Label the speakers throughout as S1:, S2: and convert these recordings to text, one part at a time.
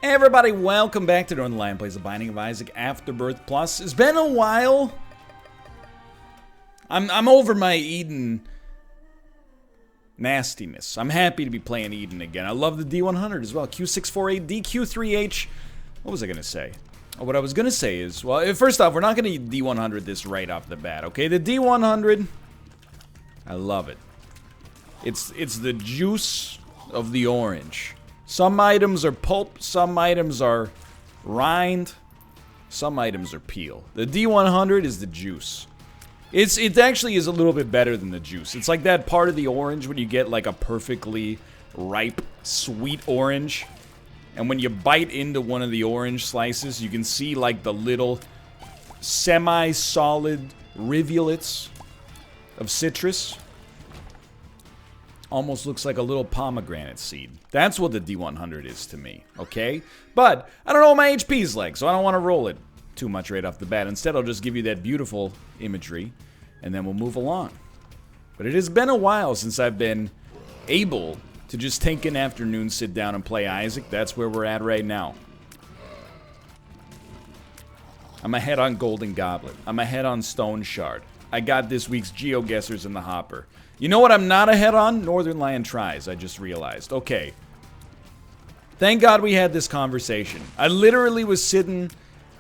S1: Hey everybody, welcome back to Northernlion Plays The Binding of Isaac Afterbirth Plus. It's been a while. I'm over my Eden nastiness. I'm happy to be playing Eden again. I love the D100 as well. Q648, DQ3H. What was I going to say? Oh, what I was going to say is, well, first off, we're not going to D100 this right off the bat, okay? The D100, I love it. It's the juice of the orange. Some items are pulp, some items are rind, some items are peel. The D100 is the juice. It actually is a little bit better than the juice. It's like that part of the orange when you get like a perfectly ripe, sweet orange. And when you bite into one of the orange slices, you can see like the little semi-solid rivulets of citrus. Almost looks like a little pomegranate seed. That's what the D100 is to me, okay? But I don't know what my HP's like, so I don't want to roll it too much right off the bat. Instead, I'll just give you that beautiful imagery, and then we'll move along. But it has been a while since I've been able to just take an afternoon, sit down, and play Isaac. That's where we're at right now. I'm ahead on Golden Goblet. I'm ahead on Stone Shard. I got this week's GeoGuessers in the hopper. You know what I'm not ahead on? Northernlion Tries, I just realized. Okay. Thank God we had this conversation. I literally was sitting,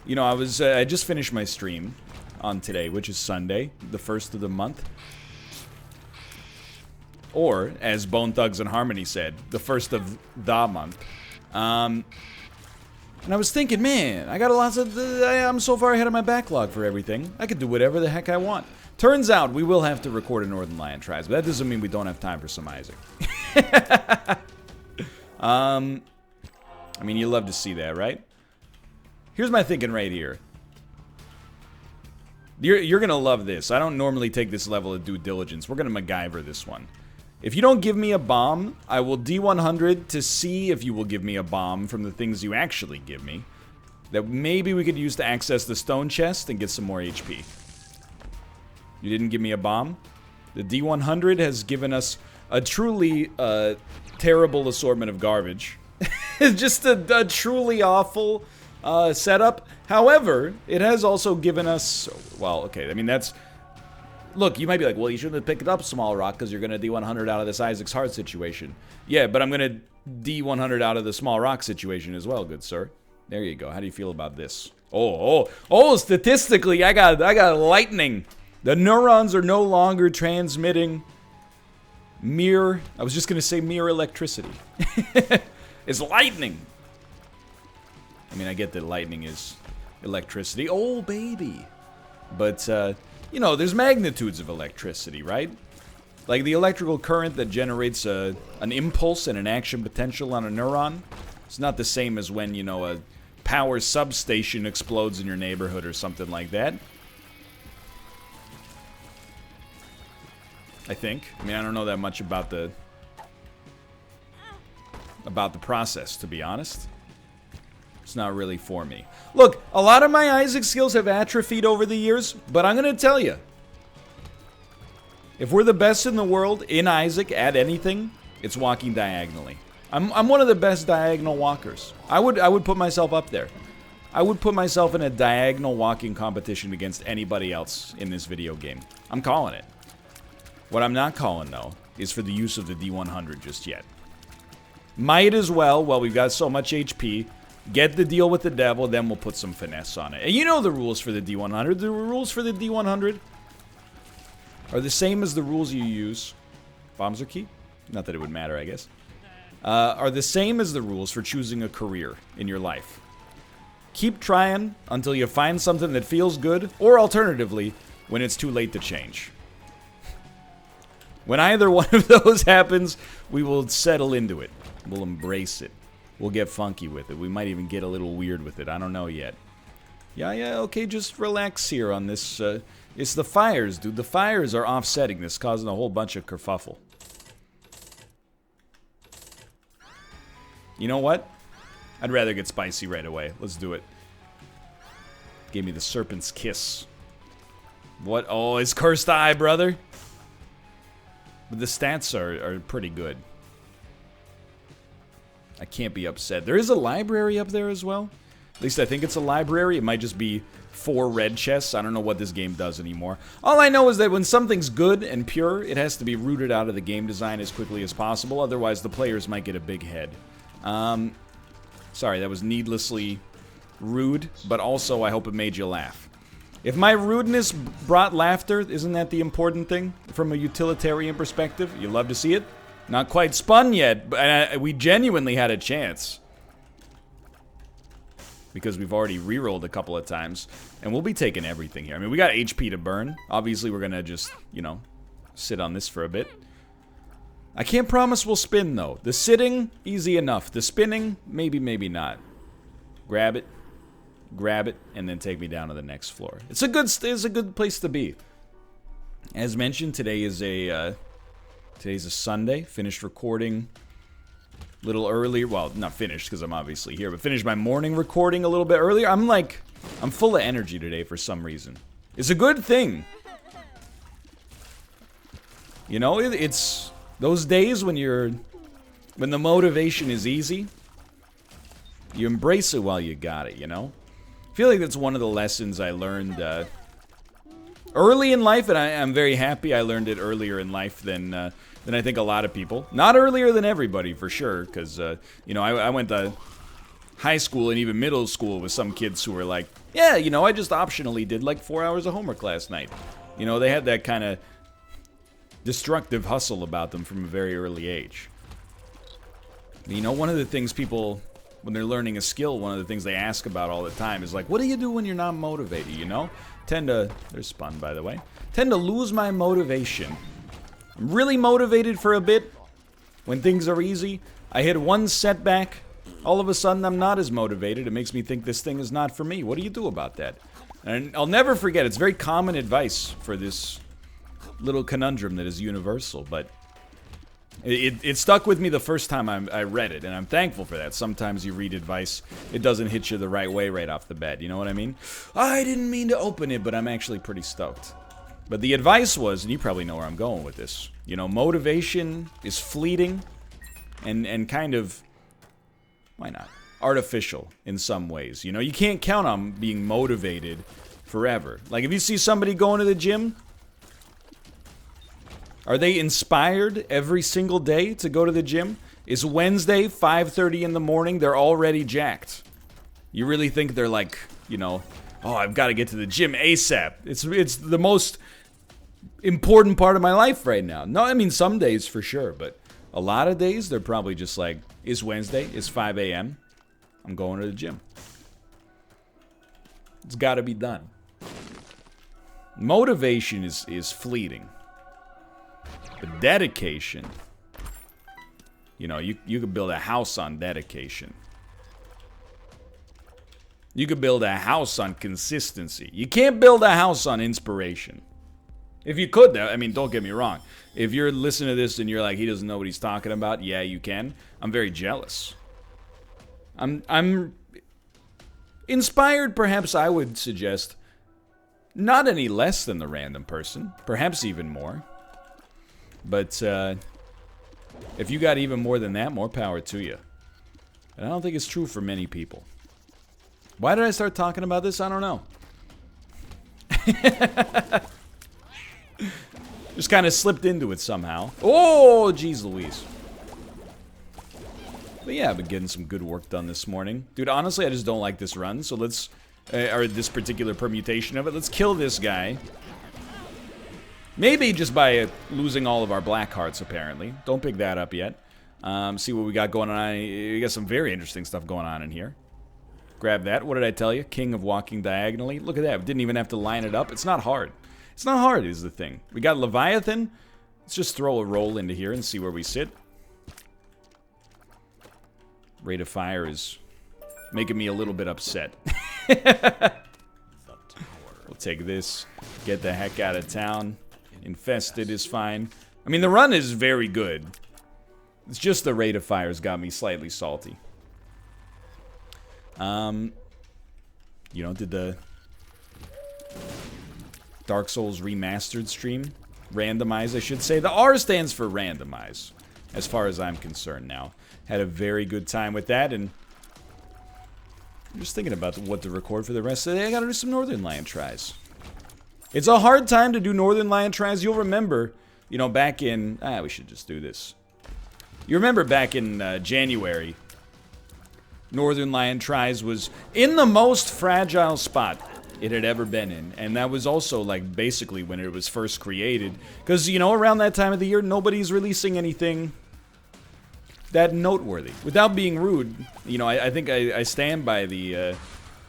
S1: you know, I just finished my stream on today, which is Sunday, the first of the month. Or, as Bone Thugs and Harmony said, the first of the month. And I was thinking, man, I got lots of, I'm so far ahead of my backlog for everything. I could do whatever the heck I want. Turns out we will have to record a Northernlion Tries, but that doesn't mean we don't have time for some Isaac. I mean, you love to see that, right? Here's my thinking right here. You're gonna love this. I don't normally take this level of due diligence. We're gonna MacGyver this one. If you don't give me a bomb, I will D100 to see if you will give me a bomb from the things you actually give me. That maybe we could use to access the stone chest and get some more HP. You didn't give me a bomb? The D100 has given us a truly terrible assortment of garbage. Just a truly awful setup. However, it has also given us... Well, okay, I mean, that's... Look, you might be like, well, you shouldn't have picked up Small Rock because you're going to D100 out of this Isaac's Heart situation. Yeah, but I'm going to D100 out of the Small Rock situation as well, good sir. There you go. How do you feel about this? Oh, statistically, I got lightning. The neurons are no longer transmitting mere... I was just going to say mere electricity. It's lightning. I mean, I get that lightning is electricity. Oh, baby. But, you know, there's magnitudes of electricity, right? Like the electrical current that generates an impulse and an action potential on a neuron. It's not the same as when, you know, a power substation explodes in your neighborhood or something like that. I think. I mean, I don't know that much about the process, to be honest. It's not really for me. Look, a lot of my Isaac skills have atrophied over the years, but I'm going to tell you. If we're the best in the world in Isaac at anything, it's walking diagonally. I'm one of the best diagonal walkers. I would put myself up there. I would put myself in a diagonal walking competition against anybody else in this video game. I'm calling it. What I'm not calling, though, is for the use of the D100 just yet. Might as well, while we've got so much HP, get the deal with the devil, then we'll put some finesse on it. And you know the rules for the D100. The rules for the D100 are the same as the rules you use. Bombs are key? Not that it would matter, I guess. Are the same as the rules for choosing a career in your life. Keep trying until you find something that feels good, or alternatively, when it's too late to change. When either one of those happens, we will settle into it. We'll embrace it. We'll get funky with it. We might even get a little weird with it. I don't know yet. Yeah, okay, just relax here on this. It's the fires, dude. The fires are offsetting this, causing a whole bunch of kerfuffle. You know what? I'd rather get spicy right away. Let's do it. Gave me the serpent's kiss. What? Oh, it's cursed eye, brother. But the stats are pretty good. I can't be upset. There is a library up there as well. At least I think it's a library. It might just be 4 red chests. I don't know what this game does anymore. All I know is that when something's good and pure, it has to be rooted out of the game design as quickly as possible. Otherwise, the players might get a big head. Sorry, that was needlessly rude, but also I hope it made you laugh. If my rudeness brought laughter, isn't that the important thing from a utilitarian perspective? You love to see it? Not quite spun yet, but we genuinely had a chance. Because we've already rerolled a couple of times. And we'll be taking everything here. I mean, we got HP to burn. Obviously, we're gonna just, you know, sit on this for a bit. I can't promise we'll spin, though. The sitting, easy enough. The spinning, maybe, maybe not. Grab it, and then take me down to the next floor. It's a good place to be. As mentioned, today is today's a Sunday. Finished recording a little earlier. Well, not finished because I'm obviously here, but finished my morning recording a little bit earlier. I'm full of energy today for some reason. It's a good thing. You know, it's those days when the motivation is easy. You embrace it while you got it, you know? I feel like that's one of the lessons I learned early in life, and I'm very happy I learned it earlier in life than I think a lot of people. Not earlier than everybody, for sure, because, you know, I went to high school and even middle school with some kids who were like, yeah, you know, I just optionally did like 4 hours of homework last night. You know, they had that kind of destructive hustle about them from a very early age. You know, one of the things people, when they're learning a skill, one of the things they ask about all the time is like, what do you do when you're not motivated, you know? There's spun, by the way. Tend to lose my motivation. I'm really motivated for a bit. When things are easy, I hit one setback. All of a sudden, I'm not as motivated. It makes me think this thing is not for me. What do you do about that? And I'll never forget, it's very common advice for this little conundrum that is universal, but it stuck with me the first time I read it, and I'm thankful for that. Sometimes you read advice, it doesn't hit you the right way right off the bat, you know what I mean? I didn't mean to open it, but I'm actually pretty stoked. But the advice was, and you probably know where I'm going with this, you know, motivation is fleeting and kind of, why not, artificial in some ways. You know, you can't count on being motivated forever. Like, if you see somebody going to the gym, are they inspired every single day to go to the gym? Is Wednesday, 5:30 in the morning, they're already jacked? You really think they're like, you know, oh, I've got to get to the gym ASAP. It's the most important part of my life right now. No, I mean, some days for sure, but a lot of days, they're probably just like, it's Wednesday, it's 5 a.m., I'm going to the gym. It's got to be done. Motivation is fleeting. But dedication, you know, you could build a house on dedication. You could build a house on consistency. You can't build a house on inspiration. If you could, I mean, don't get me wrong. If you're listening to this and you're like, he doesn't know what he's talking about, yeah, you can. I'm very jealous. I'm inspired, perhaps I would suggest, not any less than the random person. Perhaps even more. But if you got even more than that, more power to you. And I don't think it's true for many people. Why did I start talking about this? I don't know. Just kind of slipped into it somehow. Oh, geez Louise. But yeah, I've been getting some good work done this morning. Dude, honestly, I just don't like this run. So let's, or this particular permutation of it. Let's kill this guy. Maybe just by losing all of our black hearts, apparently. Don't pick that up yet. See what we got going on. We got some very interesting stuff going on in here. Grab that. What did I tell you? King of walking diagonally. Look at that. We didn't even have to line it up. It's not hard. It's not hard is the thing. We got Leviathan. Let's just throw a roll into here and see where we sit. Rate of fire is making me a little bit upset. We'll take this. Get the heck out of town. Infested is fine. I mean, the run is very good. It's just the rate of fire's got me slightly salty. You know, did the Dark Souls Remastered stream randomize, I should say. The R stands for randomize. as far as I'm concerned now. Had a very good time with that, and I'm just thinking about what to record for the rest of the day. I gotta do some Northernlion tries. It's a hard time to do Northernlion tries. You'll remember, you know, back in... we should just do this. You remember back in January, Northernlion tries was in the most fragile spot it had ever been in. And that was also, like, basically when it was first created. Because, you know, around that time of the year, nobody's releasing anything that noteworthy. Without being rude, you know, I think I stand by the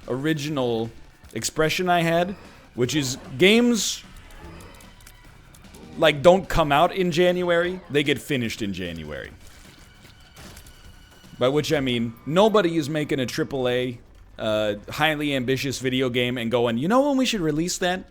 S1: original expression I had, which is games, like, don't come out in January, they get finished in January. By which I mean, nobody is making a AAA, highly ambitious video game and going, you know when we should release that?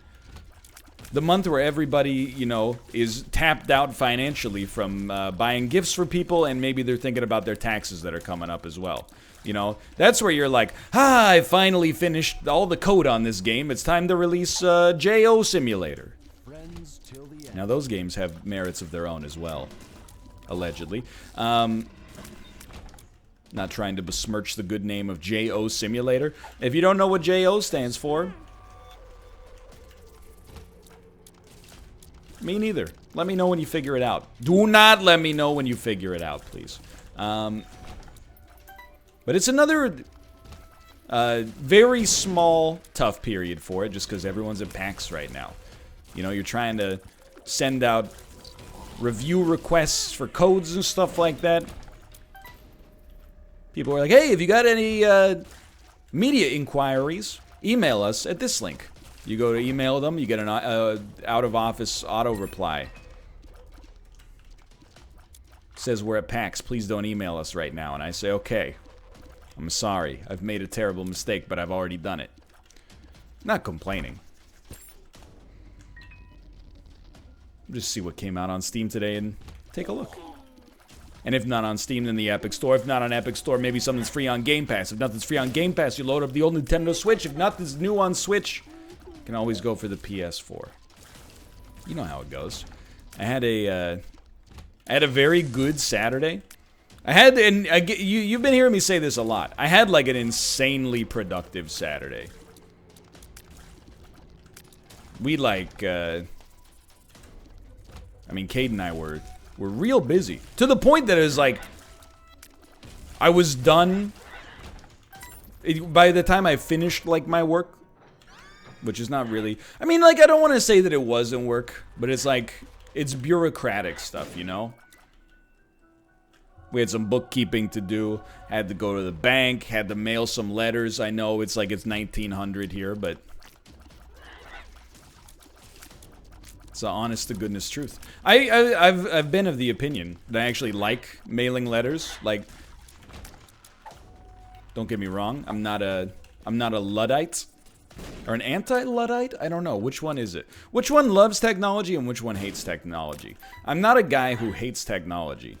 S1: The month where everybody, you know, is tapped out financially from buying gifts for people, and maybe they're thinking about their taxes that are coming up as well. You know, that's where you're like, I finally finished all the code on this game. It's time to release J.O. Simulator. Now, those games have merits of their own as well, allegedly. Not trying to besmirch the good name of J.O. Simulator. If you don't know what J.O. stands for, me neither. Let me know when you figure it out. Do not let me know when you figure it out, please. But it's another very small, tough period for it, just because everyone's at PAX right now. You know, you're trying to send out review requests for codes and stuff like that. People are like, hey, if you got any media inquiries, email us at this link. You go to email them, you get an out-of-office auto-reply. Says we're at PAX, please don't email us right now. And I say, okay, I'm sorry. I've made a terrible mistake, but I've already done it. Not complaining. Just see what came out on Steam today and take a look. And if not on Steam, then the Epic Store. If not on Epic Store, maybe something's free on Game Pass. If nothing's free on Game Pass, you load up the old Nintendo Switch. If nothing's new on Switch, you can always go for the PS4. You know how it goes. I had a very good Saturday. You've been hearing me say this a lot. I had like an insanely productive Saturday. We like, I mean, Cade and I were real busy. To the point that it was like, I was done. By the time I finished, like, my work, which is not really, I mean, like, I don't want to say that it wasn't work, but it's like, it's bureaucratic stuff, you know? We had some bookkeeping to do, had to go to the bank, had to mail some letters. I know it's like it's 1900 here, but it's the honest to goodness truth. I've been of the opinion that I actually like mailing letters. Like, don't get me wrong, I'm not a Luddite. Or an anti-Luddite? I don't know. Which one is it? Which one loves technology and which one hates technology? I'm not a guy who hates technology.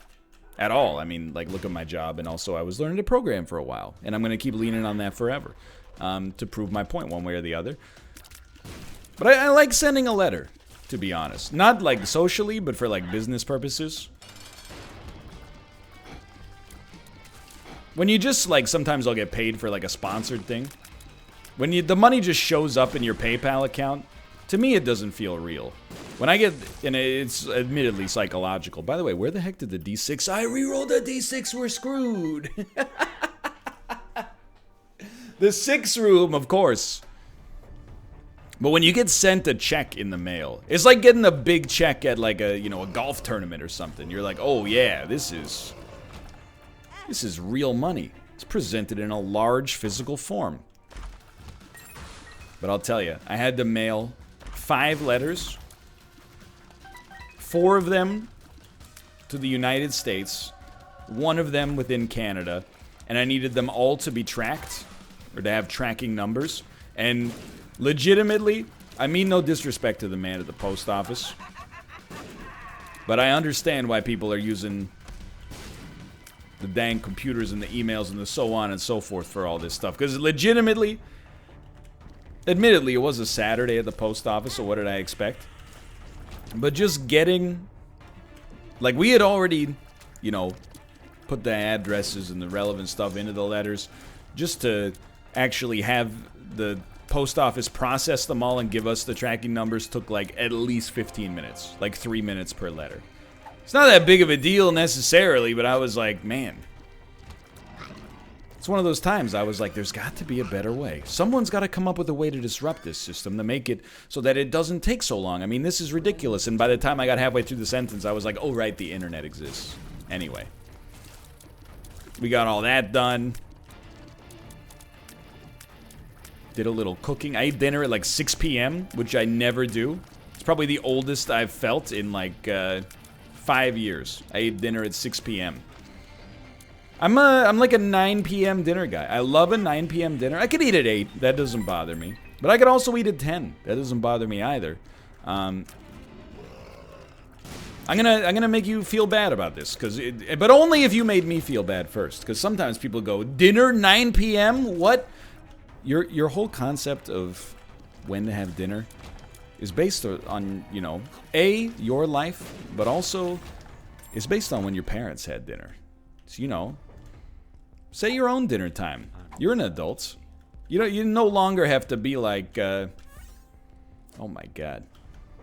S1: At all. I mean, like, look at my job, and also I was learning to program for a while. And I'm going to keep leaning on that forever. To prove my point one way or the other. But I like sending a letter, to be honest. Not, like, socially, but for, like, business purposes. When you just, like, sometimes I'll get paid for, like, a sponsored thing. When the money just shows up in your PayPal account, to me it doesn't feel real. When I get, and it's admittedly psychological. By the way, where the heck did the D6? I rerolled a D6, we're screwed. The 6 room, of course. But when you get sent a check in the mail, it's like getting a big check at like a, you know, a golf tournament or something. You're like, oh yeah, this is real money. It's presented in a large physical form. But I'll tell you, I had to mail 5 letters, 4 of them to the United States, 1 of them within Canada, and I needed them all to be tracked, or to have tracking numbers. And legitimately, I mean no disrespect to the man at the post office, but I understand why people are using the dang computers and the emails and the so on and so forth for all this stuff. Because legitimately, admittedly, it was a Saturday at the post office, so what did I expect? But just getting, like, we had already you know, put the addresses and the relevant stuff into the letters. Just to actually have the post office process them all and give us the tracking numbers took like at least 15 minutes. Like 3 minutes per letter. It's not that big of a deal necessarily, but I was like, man. It's one of those times I was like, there's got to be a better way. Someone's got to come up with a way to disrupt this system to make it so that it doesn't take so long. I mean, this is ridiculous. And by the time I got halfway through the sentence, I was like, oh, right, the internet exists. Anyway. We got all that done. Did a little cooking. I ate dinner at like 6 p.m., which I never do. It's probably the oldest I've felt in like 5 years. I ate dinner at 6 p.m. I'm like a 9 p.m. dinner guy. I love a 9 p.m. dinner. I could eat at 8. That doesn't bother me. But I could also eat at 10. That doesn't bother me either. I'm gonna make you feel bad about this, but only if you made me feel bad first. Because sometimes people go, dinner 9 p.m. What? Your whole concept of when to have dinner is based on, you know, your life, but also it's based on when your parents had dinner. So, you know, set your own dinner time. You're an adult. You no longer have to be like, oh my God.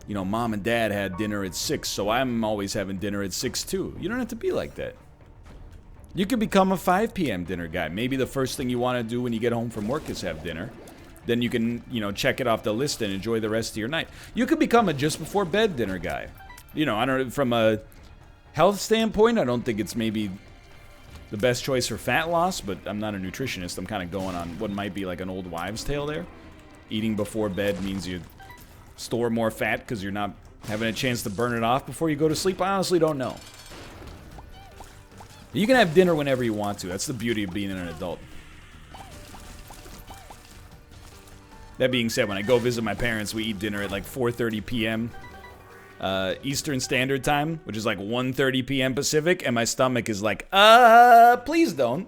S1: You know, mom and dad had dinner at 6, so I'm always having dinner at 6 too. You don't have to be like that. You could become a 5 p.m. dinner guy. Maybe the first thing you want to do when you get home from work is have dinner. Then you can, you know, check it off the list and enjoy the rest of your night. You could become a just before bed dinner guy. You know, I don't, from a health standpoint, I don't think it's maybe the best choice for fat loss, but I'm not a nutritionist. I'm kind of going on what might be like an old wives' tale there. Eating before bed means you store more fat because you're not having a chance to burn it off before you go to sleep. I honestly don't know. You can have dinner whenever you want to. That's the beauty of being an adult. That being said, when I go visit my parents, we eat dinner at like 4:30 p.m. Eastern Standard Time, which is like 1:30 p.m. Pacific, and my stomach is like, please don't.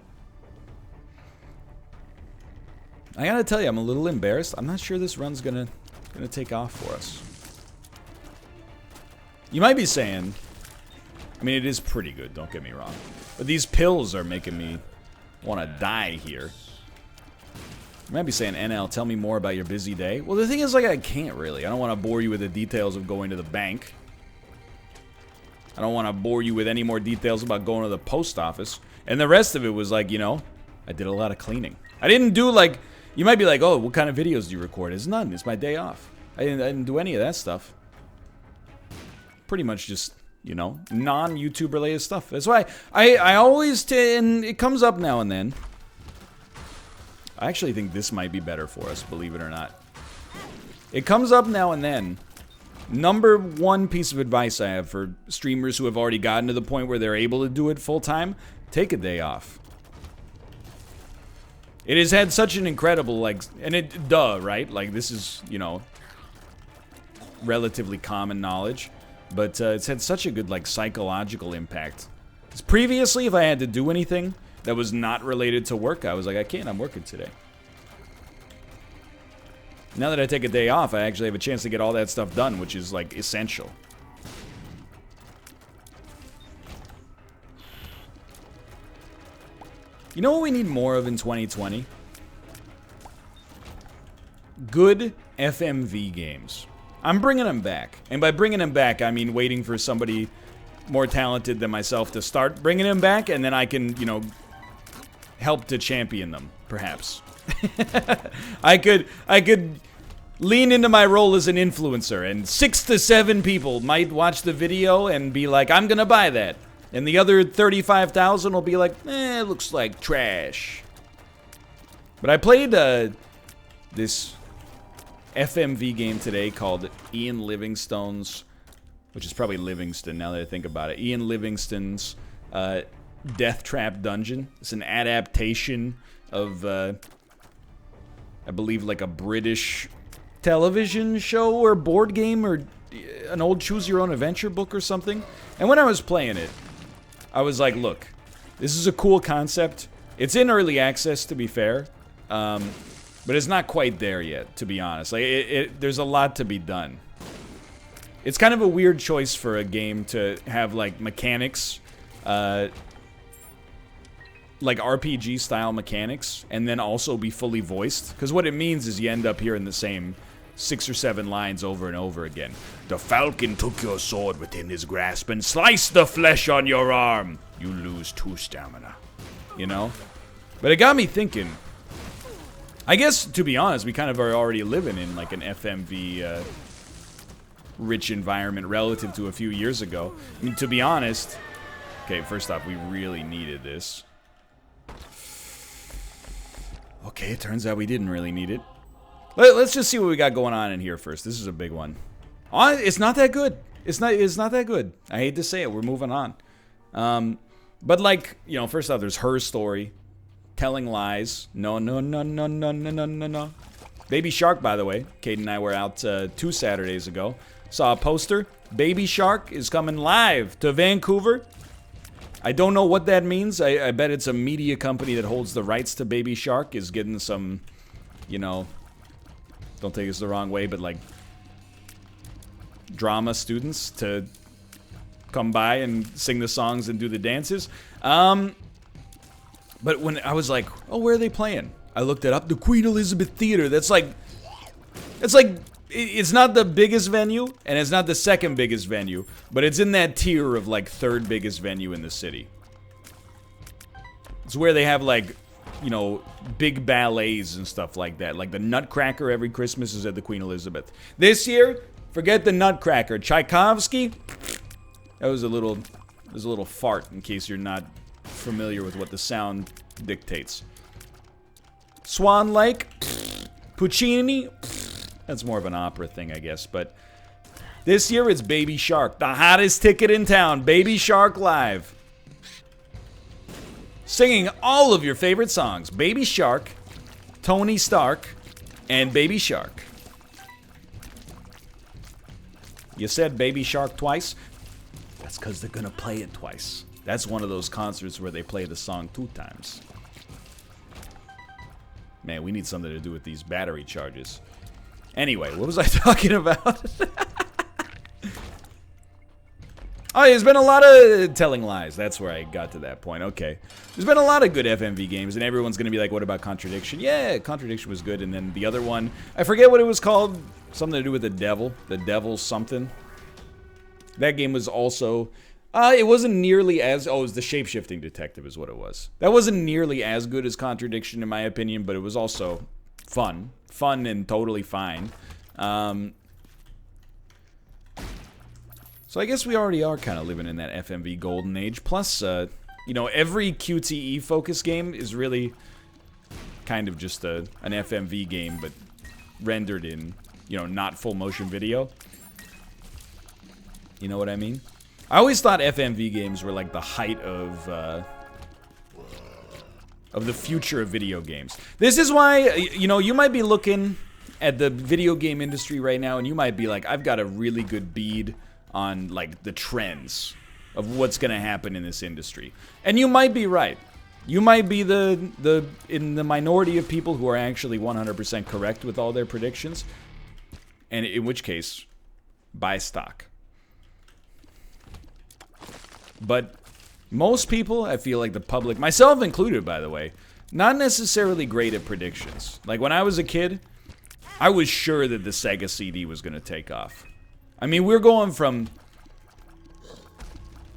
S1: I gotta tell you, I'm a little embarrassed. I'm not sure this run's gonna take off for us. You might be saying, I mean, it is pretty good, don't get me wrong, but these pills are making me want to die here. You might be saying, NL, tell me more about your busy day. Well, the thing is, like, I can't really. I don't want to bore you with the details of going to the bank. I don't want to bore you with any more details about going to the post office. And the rest of it was like, you know, I did a lot of cleaning. I didn't do, like, you might be like, oh, what kind of videos do you record? It's none. It's my day off. I didn't do any of that stuff. Pretty much just, you know, non-YouTube related stuff. That's why I always, and it comes up now and then. I actually think this might be better for us, believe it or not. It comes up now and then. Number one piece of advice I have for streamers who have already gotten to the point where they're able to do it full time, take a day off. It has had such an incredible, like, and it, right? Like, this is, you know, relatively common knowledge. But it's had such a good, like, psychological impact. Because previously, if I had to do anything that was not related to work, I was like, I can't, I'm working today. Now that I take a day off, I actually have a chance to get all that stuff done, which is, like, essential. You know what we need more of in 2020? Good FMV games. I'm bringing them back. And by bringing them back, I mean waiting for somebody more talented than myself to start bringing them back, and then I can, you know, help to champion them, perhaps. I could lean into my role as an influencer, and 6 to 7 people might watch the video and be like, I'm gonna buy that. And the other 35,000 will be like, it looks like trash. But I played this FMV game today called Ian Livingstone's, which is probably Livingston now that I think about it. Ian Livingstone's Death Trap Dungeon. It's an adaptation of, I believe, like a British television show or board game or an old Choose Your Own Adventure book or something. And when I was playing it, I was like, look, this is a cool concept. It's in early access, to be fair. But it's not quite there yet, to be honest. Like, there's a lot to be done. It's kind of a weird choice for a game to have, like, mechanics like RPG style mechanics, and then also be fully voiced. Because what it means is you end up hearing the same 6 or 7 lines over and over again. The falcon took your sword within his grasp and sliced the flesh on your arm. You lose 2 stamina. You know? But it got me thinking. I guess, to be honest, we kind of are already living in like an FMV rich environment relative to a few years ago. I mean, to be honest... Okay, first off, we really needed this. Okay, it turns out we didn't really need it. Let's just see what we got going on in here first. This is a big one. It's not that good. It's not that good. I hate to say it. We're moving on. But like, you know, first off, there's her story. Telling lies. No. Baby Shark, by the way. Kate and I were out 2 Saturdays ago. Saw a poster. Baby Shark is coming live to Vancouver. I don't know what that means. I bet it's a media company that holds the rights to Baby Shark is getting some, you know, don't take this the wrong way, but like drama students to come by and sing the songs and do the dances. But when I was like, oh, where are they playing? I looked it up. The Queen Elizabeth Theater. It's not the biggest venue, and it's not the second biggest venue, but it's in that tier of like 3rd biggest venue in the city. It's where they have like, you know, big ballets and stuff like that. Like the Nutcracker every Christmas is at the Queen Elizabeth. This year, forget the Nutcracker. Tchaikovsky, that was a little fart in case you're not familiar with what the sound dictates. Swan Lake, Puccini, that's more of an opera thing, I guess, but this year it's Baby Shark, the hottest ticket in town. Baby Shark live. Singing all of your favorite songs. Baby Shark, Tony Stark, and Baby Shark. You said Baby Shark twice? That's because they're gonna play it twice. That's one of those concerts where they play the song 2 times. Man, we need something to do with these battery charges. Anyway, what was I talking about? Oh, there's been a lot of telling lies. That's where I got to that point. Okay. There's been a lot of good FMV games, and everyone's going to be like, what about Contradiction? Yeah, Contradiction was good, and then the other one, I forget what it was called. Something to do with the devil. The devil something. That game was also... it wasn't nearly as... Oh, it was the Shape-Shifting Detective is what it was. That wasn't nearly as good as Contradiction, in my opinion, but it was also fun. Fun and totally fine. So I guess we already are kind of living in that FMV golden age. Plus, you know, every QTE focus game is really kind of just an FMV game, but rendered in, you know, not full motion video. You know what I mean? I always thought FMV games were like the height of the future of video games. This is why, you know, you might be looking at the video game industry right now, and you might be like, I've got a really good bead on like the trends of what's gonna happen in this industry. And you might be right. You might be in the minority of people who are actually 100% correct with all their predictions. And in which case, buy stock. But most people, I feel like the public, myself included by the way, not necessarily great at predictions. Like when I was a kid, I was sure that the Sega CD was gonna take off. I mean, we're going from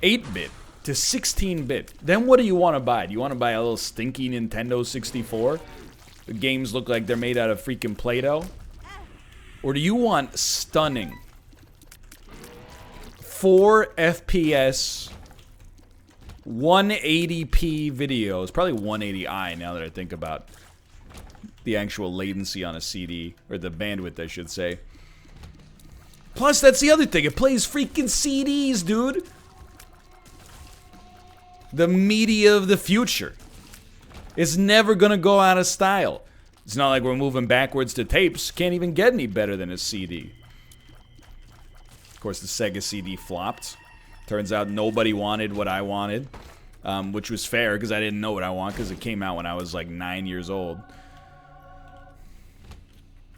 S1: 8-bit to 16-bit. Then what do you want to buy? Do you want to buy a little stinky Nintendo 64? The games look like they're made out of freaking Play-Doh? Or do you want stunning 4 FPS 180p videos? Probably 180i now that I think about the actual latency on a CD, or the bandwidth I should say. Plus, that's the other thing. It plays freaking CDs, dude. The media of the future. It's never gonna go out of style. It's not like we're moving backwards to tapes. Can't even get any better than a CD. Of course, the Sega CD flopped. Turns out nobody wanted what I wanted. Which was fair, because I didn't know what I want, because it came out when I was like 9 years old.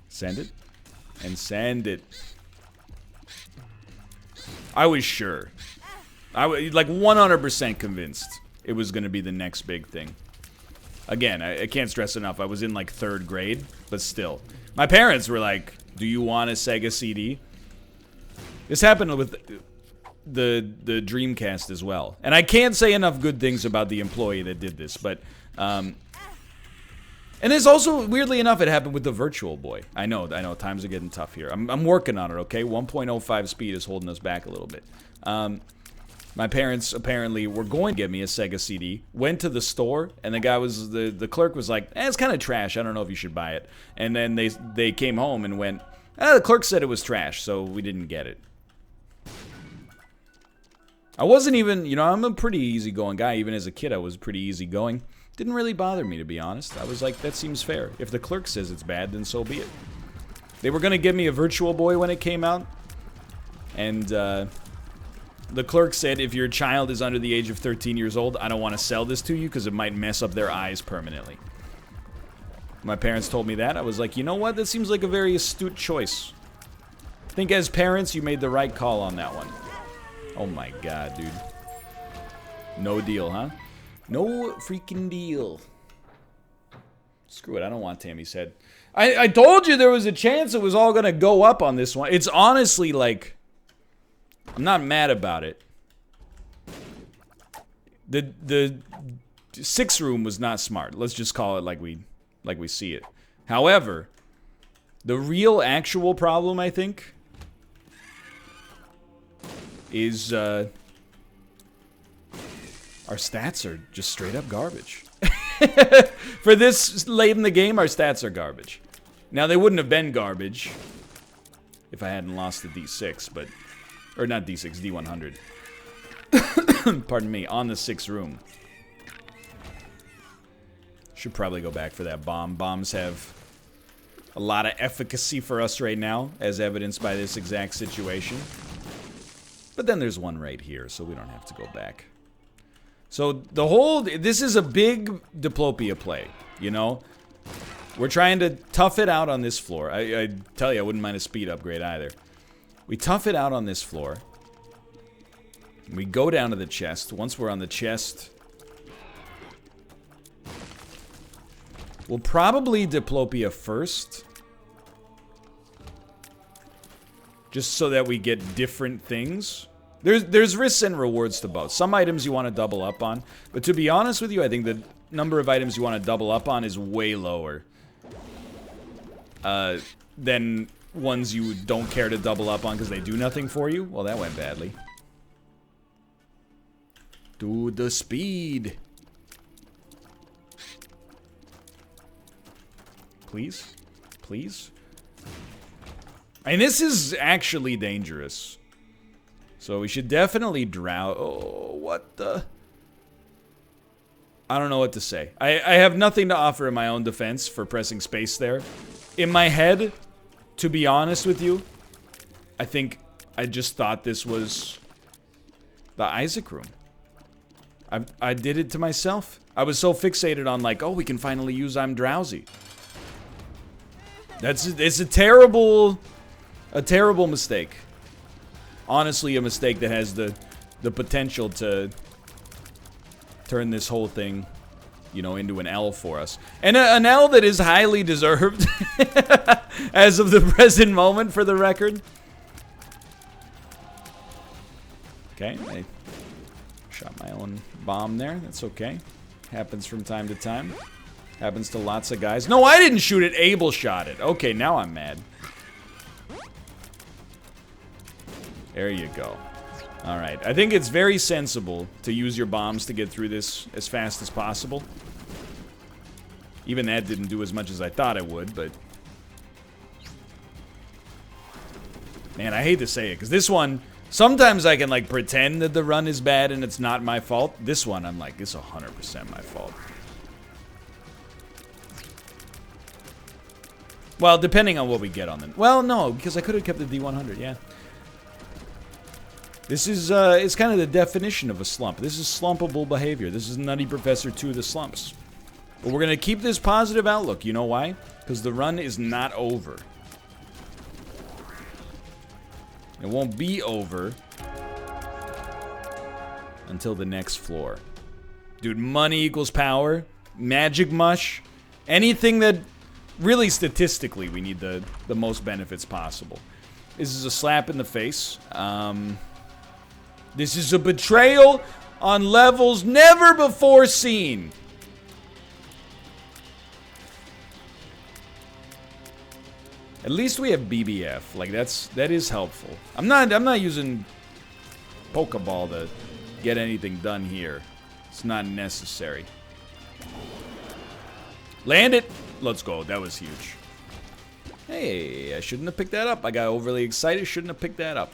S1: Send it. And send it. I was sure. I was like 100% convinced it was going to be the next big thing. Again, I can't stress enough. I was in like 3rd grade, but still. My parents were like, do you want a Sega CD? This happened with the Dreamcast as well. And I can't say enough good things about the employee that did this, but... and there's also, weirdly enough, it happened with the Virtual Boy. I know, times are getting tough here. I'm working on it, okay? 1.05 speed is holding us back a little bit. My parents apparently were going to get me a Sega CD, went to the store, and the guy was, the clerk was like, it's kind of trash, I don't know if you should buy it. And then they came home and went, the clerk said it was trash, so we didn't get it. I wasn't even, you know, I'm a pretty easygoing guy. Even as a kid, I was pretty easygoing. Didn't really bother me, to be honest. I was like, that seems fair. If the clerk says it's bad, then so be it. They were going to give me a Virtual Boy when it came out. And the clerk said, if your child is under the age of 13 years old, I don't want to sell this to you because it might mess up their eyes permanently. My parents told me that. I was like, you know what? That seems like a very astute choice. I think as parents, you made the right call on that one. Oh my god, dude. No deal, huh? No freaking deal. Screw it, I don't want Tammy's head. I told you there was a chance it was all gonna go up on this one. It's honestly like... I'm not mad about it. The 6 room was not smart. Let's just call it like we see it. However, the real actual problem, I think... is, our stats are just straight up garbage. For this late in the game, our stats are garbage. Now, they wouldn't have been garbage if I hadn't lost the D6, but... or not D6, D100. Pardon me, on the 6th room. Should probably go back for that bomb. Bombs have a lot of efficacy for us right now, as evidenced by this exact situation. But then there's one right here, so we don't have to go back. So the whole... this is a big diplopia play, you know? We're trying to tough it out on this floor. I tell you, I wouldn't mind a speed upgrade either. We tough it out on this floor. We go down to the chest. Once we're on the chest... we'll probably diplopia first. Just so that we get different things. There's risks and rewards to both. Some items you want to double up on. But to be honest with you, I think the number of items you want to double up on is way lower. Than ones you don't care to double up on because they do nothing for you. Well, that went badly. To the speed. Please? Please? And this is actually dangerous. So we should definitely drow... oh, what the... I don't know what to say. I have nothing to offer in my own defense for pressing space there. In my head, to be honest with you, I think I just thought this was the Isaac room. I did it to myself. I was so fixated on like, oh, we can finally use I'm drowsy. It's a terrible mistake. Honestly, a mistake that has the potential to turn this whole thing, you know, into an L for us. And an L that is highly deserved as of the present moment, for the record. Okay, I shot my own bomb there. That's okay. Happens from time to time. Happens to lots of guys. No, I didn't shoot it. Abel shot it. Okay, now I'm mad. There you go. Alright, I think it's very sensible to use your bombs to get through this as fast as possible. Even that didn't do as much as I thought it would, but... man, I hate to say it, because this one... sometimes I can, like, pretend that the run is bad and it's not my fault. This one, I'm like, it's 100% my fault. Well, depending on what we get on them. Well, no, because I could have kept the D100, yeah. This is, it's kind of the definition of a slump. This is slumpable behavior. This is Nutty Professor 2 the slumps. But we're going to keep this positive outlook. You know why? Because the run is not over. It won't be over until the next floor. Dude, money equals power. Magic mush. Anything that... Really, statistically, we need the most benefits possible. This is a slap in the face. This is a betrayal on levels never before seen. At least we have BBF. Like, that is helpful. I'm not using Pokeball to get anything done here. It's not necessary. Land it. Let's go. That was huge. Hey, I shouldn't have picked that up. I got overly excited. Shouldn't have picked that up.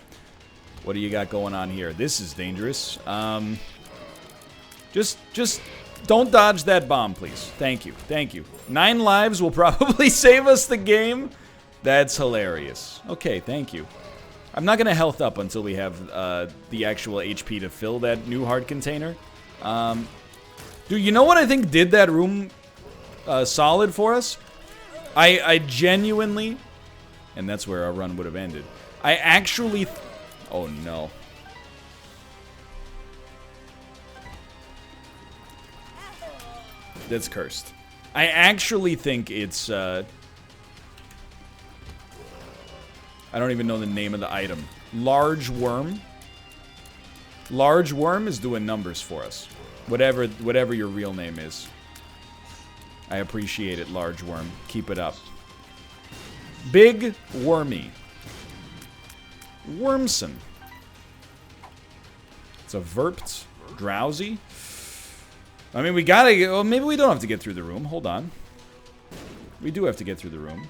S1: What do you got going on here? This is dangerous. Just don't dodge that bomb, please. Thank you. Thank you. 9 lives will probably save us the game. That's hilarious. Okay, thank you. I'm not going to health up until we have the actual HP to fill that new heart container. Dude, you know what I think did that room solid for us? I genuinely... And that's where our run would have ended. I actually... Oh, no. That's cursed. I actually think it's... I don't even know the name of the item. Large worm. Large worm is doing numbers for us. Whatever your real name is. I appreciate it, large worm. Keep it up. Big wormy. Wormson. It's a verpt. Drowsy. I mean, we gotta... Well, maybe we don't have to get through the room. Hold on. We do have to get through the room.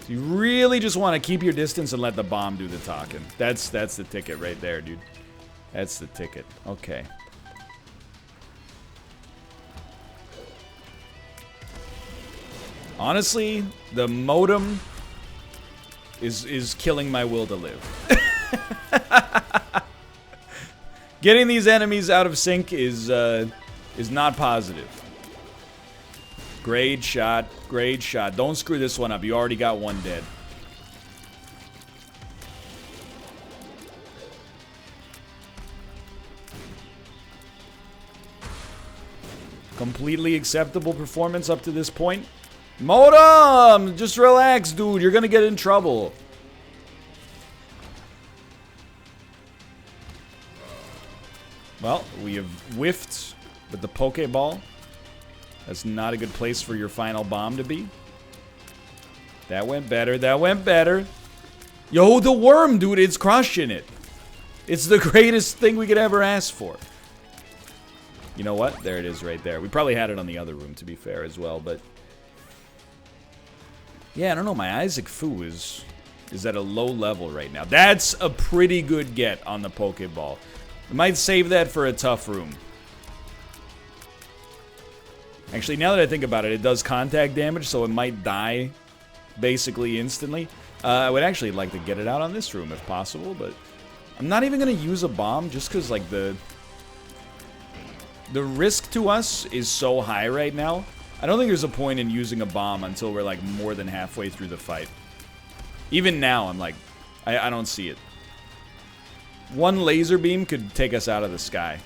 S1: So you really just want to keep your distance and let the bomb do the talking. That's the ticket right there, dude. That's the ticket. Okay. Honestly, the modem is killing my will to live. Getting these enemies out of sync is not positive. Great shot. Great shot. Don't screw this one up. You already got one dead. Completely acceptable performance up to this point. Modem! Just relax, dude. You're gonna get in trouble. Well, we have whiffed with the Pokeball. That's not a good place for your final bomb to be. That went better. That went better. Yo, the worm, dude. It's crushing it. It's the greatest thing we could ever ask for. You know what? There it is right there. We probably had it on the other room, to be fair, as well, but... Yeah, I don't know. My Isaac Fu is at a low level right now. That's a pretty good get on the Pokeball. I might save that for a tough room. Actually, now that I think about it, it does contact damage, so it might die basically instantly. I would actually like to get it out on this room if possible, but I'm not even going to use a bomb just because, like, the risk to us is so high right now. I don't think there's a point in using a bomb until we're, like, more than halfway through the fight. Even now, I'm like, I don't see it. One laser beam could take us out of the sky.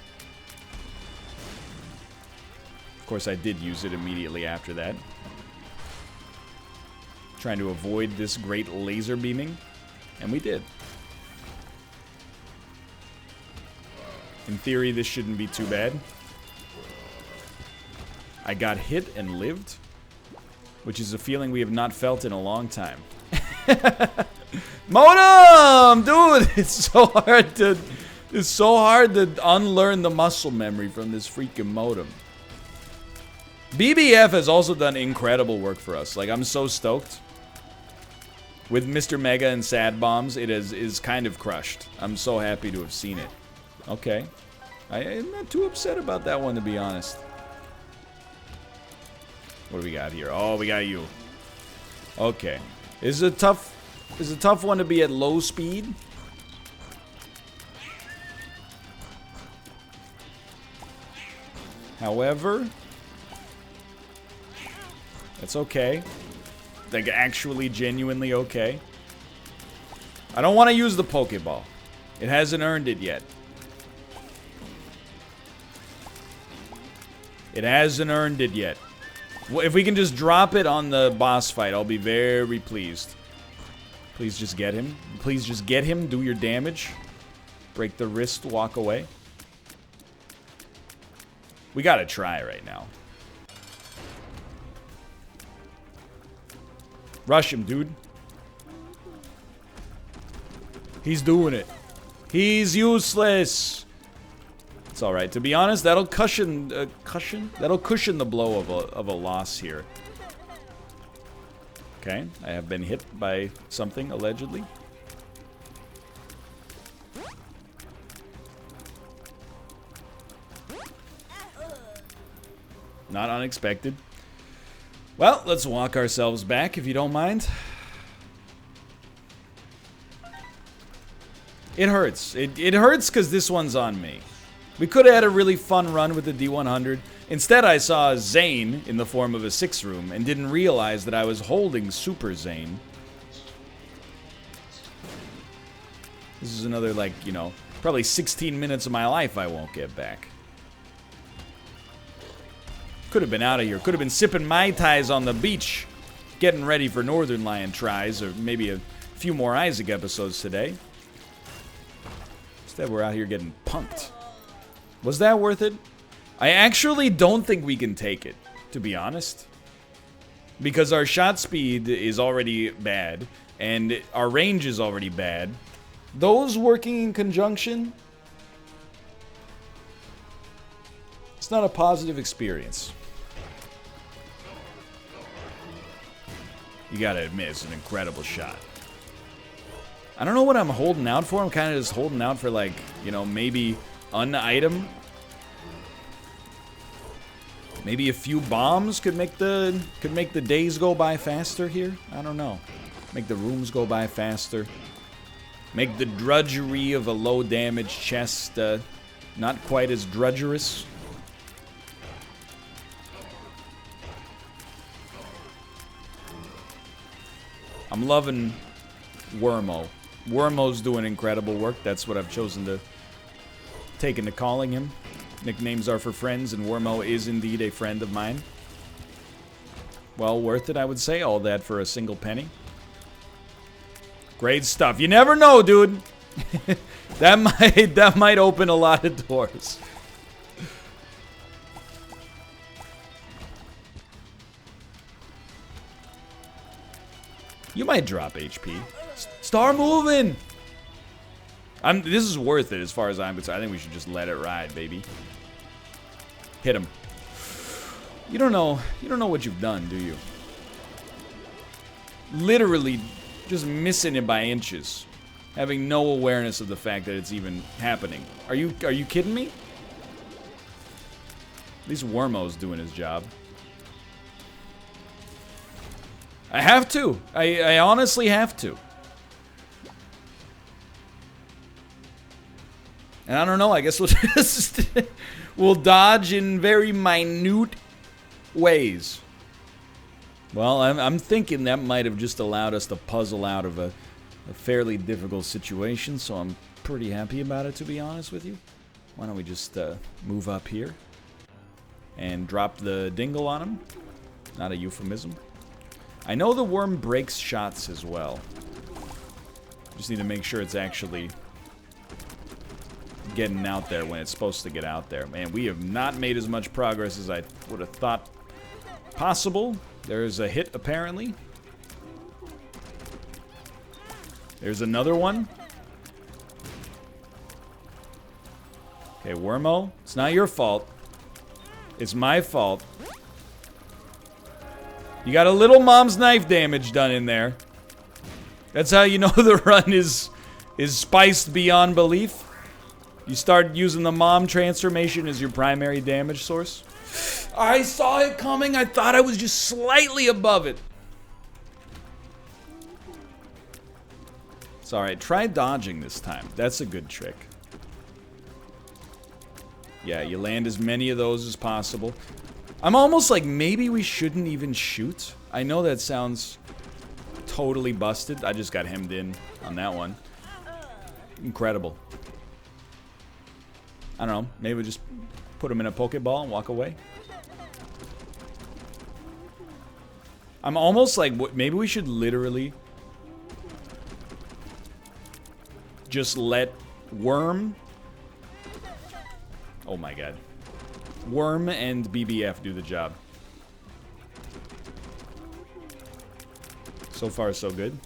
S1: Of course, I did use it immediately after that. Trying to avoid this great laser beaming. And we did. In theory, this shouldn't be too bad. I got hit and lived, which is a feeling we have not felt in a long time. Modem! Dude, it's so hard to unlearn the muscle memory from this freaking modem. BBF has also done incredible work for us. Like, I'm so stoked. With Mr. Mega and Sad Bombs, it is kind of crushed. I'm so happy to have seen it. Okay. I'm not too upset about that one, to be honest. What do we got here? Oh, we got you. Okay. This is a tough one to be at low speed. However, that's okay. Like, actually, genuinely okay. I don't want to use the Pokeball. It hasn't earned it yet. It hasn't earned it yet. If we can just drop it on the boss fight, I'll be very pleased. Please just get him. Please just get him. Do your damage. Break the wrist. Walk away. We gotta try right now. Rush him, dude. He's doing it. He's useless. It's all right. To be honest, that'll cushion the blow of a loss here. Okay, I have been hit by something allegedly. Not unexpected. Well, let's walk ourselves back if you don't mind. It hurts. It hurts because this one's on me. We could have had a really fun run with the D100. Instead, I saw Zane in the form of a 6-room and didn't realize that I was holding Super Zane. This is another, like, you know, probably 16 minutes of my life I won't get back. Could have been out of here. Could have been sipping Mai Tais on the beach. Getting ready for Northernlion tries, or maybe a few more Isaac episodes today. Instead, we're out here getting punked. Was that worth it? I actually don't think we can take it, to be honest. Because our shot speed is already bad, and our range is already bad. Those working in conjunction, it's not a positive experience. You gotta admit, it's an incredible shot. I don't know what I'm holding out for. I'm kind of just holding out for, like, you know, maybe an item. Maybe a few bombs could make the days go by faster here. I don't know. Make the rooms go by faster. Make the drudgery of a low damage chest not quite as drudgerous. I'm loving Wormo. Wormo's doing incredible work. That's what I've chosen to take into calling him. Nicknames are for friends, and Wormo is indeed a friend of mine. Well worth it, I would say. All that for a single penny. Great stuff. You never know, dude. that might open a lot of doors. You might drop HP. Start moving. This is worth it as far as I'm concerned. I think we should just let it ride, baby. Hit him. You don't know what you've done, do you? Literally just missing it by inches. Having no awareness of the fact that it's even happening. Are you kidding me? At least Wormo's doing his job. I have to. I honestly have to. And I don't know, I guess we'll just we'll dodge in very minute ways. Well, I'm thinking that might have just allowed us to puzzle out of a fairly difficult situation, so I'm pretty happy about it, to be honest with you. Why don't we just move up here and drop the dingle on him? Not a euphemism. I know the worm breaks shots as well. Just need to make sure it's actually getting out there when it's supposed to get out there. Man, we have not made as much progress as I would have thought possible. There's a hit, apparently. There's another one. Okay, Wormo, it's not your fault. It's my fault. You got a little mom's knife damage done in there. That's how you know the run is spiced beyond belief. You start using the mom transformation as your primary damage source. I saw it coming. I thought I was just slightly above it. It's alright. Try dodging this time. That's a good trick. Yeah, you land as many of those as possible. I'm almost like maybe we shouldn't even shoot. I know that sounds totally busted. I just got hemmed in on that one. Incredible. I don't know. Maybe we just put him in a Pokeball and walk away. I'm almost like, maybe we should literally just let Worm... Oh my god. Worm and BBF do the job. So far, so good.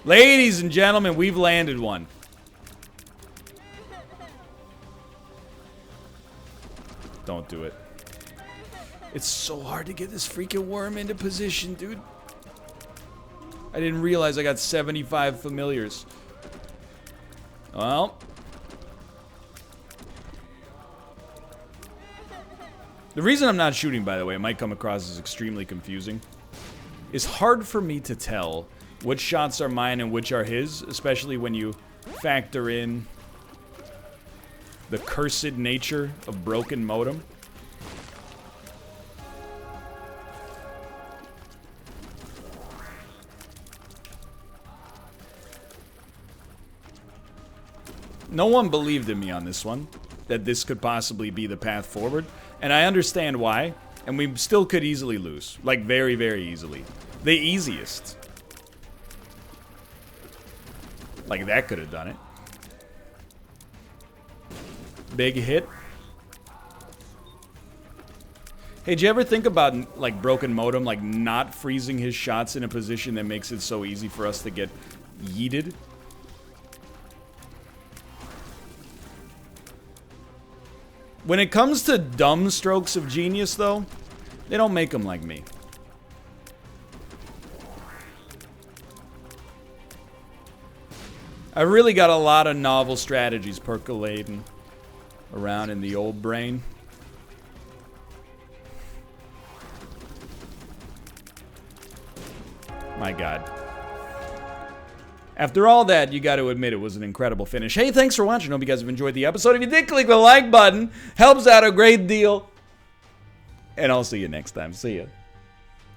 S1: Ladies and gentlemen, we've landed one. Don't do it. It's so hard to get this freaking worm into position, dude. I didn't realize I got 75 familiars. Well. The reason I'm not shooting, by the way, it might come across as extremely confusing. It's hard for me to tell which shots are mine and which are his, especially when you factor in the cursed nature of broken modem. No one believed in me on this one, that this could possibly be the path forward, and I understand why, and we still could easily lose. Like, very, very easily. The easiest. Like, that could have done it. Big hit. Hey, did you ever think about, like, broken modem, like, not freezing his shots in a position that makes it so easy for us to get yeeted? When it comes to dumb strokes of genius, though, they don't make them like me. I've really got a lot of novel strategies percolating around in the old brain. My god. After all that, you got to admit it was an incredible finish. Hey, thanks for watching. Hope you guys have enjoyed the episode. If you did, click the like button. Helps out a great deal. And I'll see you next time. See ya.